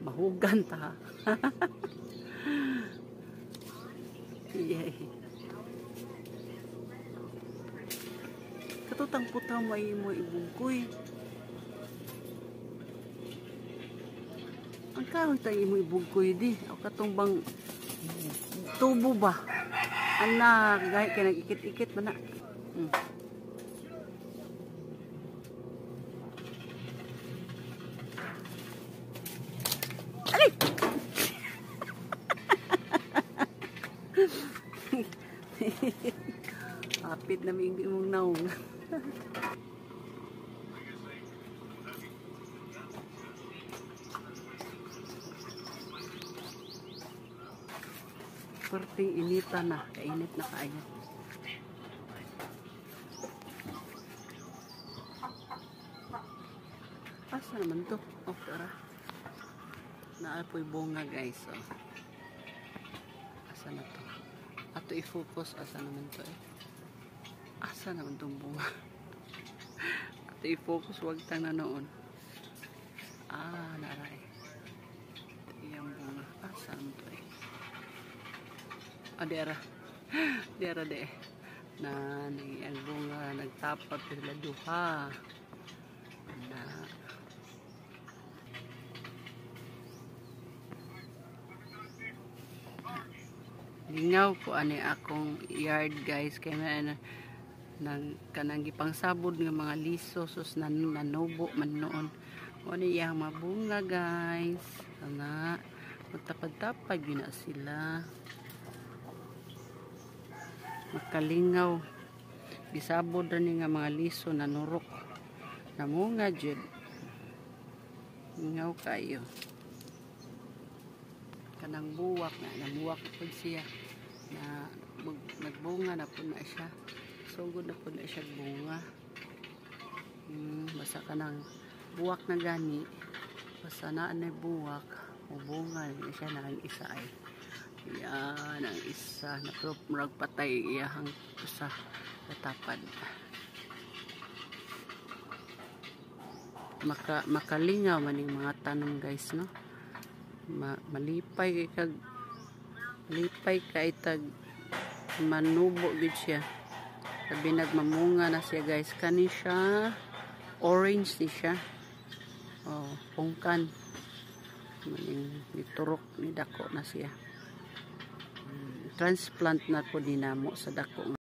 Mahugan ta. Yay. Katutang puta may mo ibungkoy. Ang kahoy tayo mo ibungkoy di. O katong bang tubo ba? Anak, gaya kaya nag-ikit-ikit ba na? Alay! Hapit na may mong naong. Perting inita na. Kainit na kaayo. Asa naman to? Oh, tara. Naapoy bunga guys. Oh. Asa na to? Ato i-focus. Asa naman to eh? Asa naman tong bunga? Ato i-focus. Huwag tang na noon. Ah, naray. Iyang bunga. Asa naman to eh? Ah, dera. Dera de. Na, ang bunga. Nagtapat sila duha. Na. Lingaw ko ani akong yard guys. Kaya nang kanang gipang sabod ng mga liso. Sus nanubo man noon. O niyang mabunga guys. Sana. Magtapad-tapad yun na sila. Makalingaw bisabod na nga mga liso na nurok namunga jud lingaw kayo kanang buwak na namuwak po siya na nagbunga na po na siya sugod na po na siya bunga basta kanang buwak na gani basta na buwak o bunga na siya na ang isa ay yan ang isa na murag patay iyahang usa katapad makalingaw man yung mga tanom guys no malipay kay tag manubo gud siya sabi nagmamunga na siya guys kani siya orange ni siya oh pungkan maning niturok ni dako na siya transplant na po dinamo sa dako